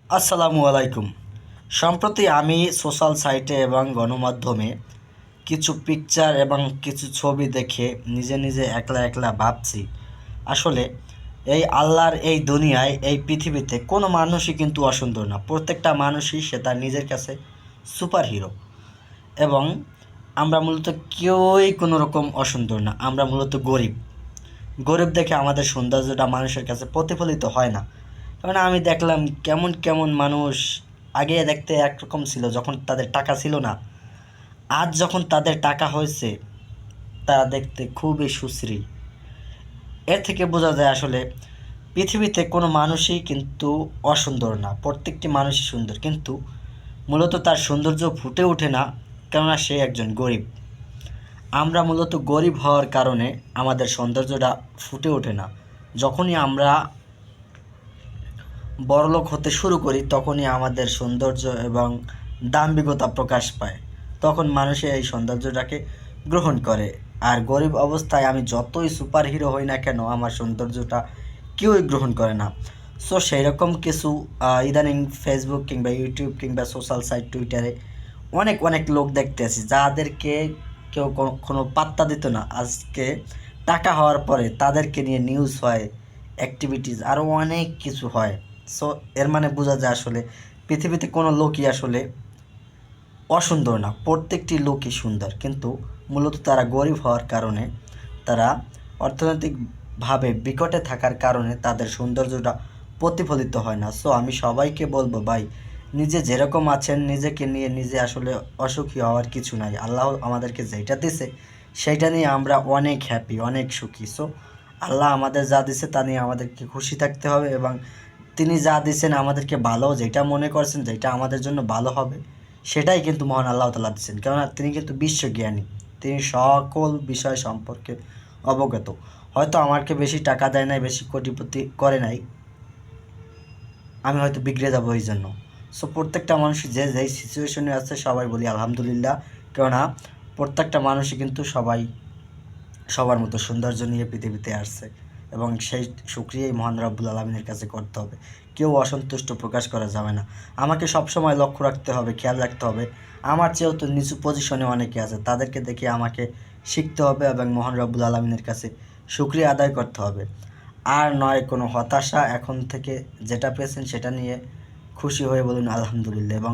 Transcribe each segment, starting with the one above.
আসসালামু আলাইকুম। সম্প্রতি আমি সোশ্যাল সাইটে এবং গণমাধ্যমে কিছু পিকচার এবং কিছু ছবি দেখে নিজে নিজে একলা একলা ভাবছি, আসলে এই আল্লাহর এই দুনিয়ায়, এই পৃথিবীতে কোনো মানুষই কিন্তু অসুন্দর না। প্রত্যেকটা মানুষই সে তার নিজের কাছে সুপার হিরো। এবং আমরা মূলত কেউই কোনো রকম অসুন্দর না, আমরা মূলত গরিব। গরিব দেখে আমাদের সৌন্দর্যটা মানুষের কাছে প্রতিফলিত হয় না। কারণ আমি দেখলাম কেমন কেমন মানুষ আগে দেখতে একরকম ছিল যখন তাদের টাকা ছিল না, আজ যখন তাদের টাকা হয়েছে তারা দেখতে খুবই সুশ্রী। এর থেকে বোঝা যায় আসলে পৃথিবীতে কোনো মানুষই কিন্তু অসুন্দর না, প্রত্যেকটি মানুষই সুন্দর, কিন্তু মূলত তার সৌন্দর্য ফুটে ওঠে না, কেননা সে একজন গরিব। আমরা মূলত গরিব হওয়ার কারণে আমাদের সৌন্দর্যটা ফুটে ওঠে না। যখনই আমরা বড়লোক হতে শুরু করি তখনই আমাদের সৌন্দর্য এবং দাম্ভিকতা প্রকাশ পায়, তখন মানুষে এই সৌন্দর্যটাকে গ্রহণ করে। আর গরিব অবস্থায় আমি যতই সুপার হিরো হই না কেন আমার সৌন্দর্যটা কেউই গ্রহণ করে না। সো সেই রকম কিছু ইদানিং ফেসবুক কিংবা ইউটিউব কিংবা সোশ্যাল সাইট টুইটারে অনেক অনেক লোক দেখতে আছি যাদেরকে কেউ কোনো পাত্তা দিত না, আজকে টাকা হওয়ার পরে তাদেরকে নিয়ে নিউজ হয়, অ্যাক্টিভিটিস আরও অনেক কিছু হয়। সো এর মানে বোঝা যায় আসলে পৃথিবীতে কোনো লোকই আসলে অসুন্দর না, প্রত্যেকটি লোকই সুন্দর, কিন্তু মূলত তারা গরিব হওয়ার কারণে, তারা অর্থনৈতিকভাবে বিকটে থাকার কারণে তাদের সৌন্দর্যটা প্রতিফলিত হয় না। সো আমি সবাইকে বলবো, ভাই নিজে যেরকম আছেন নিজেকে নিয়ে নিজে আসলে অসুখী হওয়ার কিছু নাই। আল্লাহ আমাদেরকে যেটা দিছে সেইটা নিয়ে আমরা অনেক হ্যাপি, অনেক সুখী। সো আল্লাহ আমাদের যা দিছে তা নিয়ে আমাদেরকে খুশি থাকতে হবে, এবং তিনি যা দিচ্ছেন আমাদেরকে ভালো, যেটা মনে করছেন যেটা আমাদের জন্য ভালো হবে সেটাই কিন্তু মহান আল্লাহ তাআলা দিচ্ছেন, কেননা তিনি কিন্তু বিশ্বজ্ঞানী, তিনি সকল বিষয় সম্পর্কে অবগত। হয়তো আমাকে বেশি টাকা দেয় নাই, বেশি কোটিপতি করে নাই, আমি হয়তো বিগড়ে যাবো এই জন্য। সো প্রত্যেকটা মানুষ যে যেই সিচুয়েশনে আছে সবাই বলি আলহামদুলিল্লাহ, কেননা প্রত্যেকটা মানুষই কিন্তু সবাই সবার মতো সৌন্দর্য নিয়ে পৃথিবীতে আসছে, এবং সেই শুকরিয়াই মহান রব্বুল আলমিনের কাছে করতে হবে। কেউ অসন্তুষ্ট প্রকাশ করা যাবে না। আমাকে সবসময় লক্ষ্য রাখতে হবে, খেয়াল রাখতে হবে আমার চেয়েও তো নিচু পজিশনে অনেকে আছে, তাদেরকে দেখে আমাকে শিখতে হবে এবং মহান রব্বুল আলমিনের কাছে শুকরিয়া আদায় করতে হবে। আর নয় কোনো হতাশা, এখন থেকে যেটা পেয়েছেন সেটা নিয়ে খুশি হয়ে বলুন আলহামদুলিল্লাহ, এবং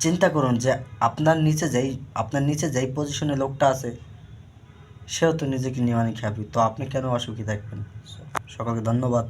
চিন্তা করুন যে আপনার নিচে যেই পজিশনে লোকটা আছে সেও তো নিজেকে নিয়ে অনেক হ্যাপি, তো আপনি কেন অসুখী থাকবেন? সকলকে ধন্যবাদ।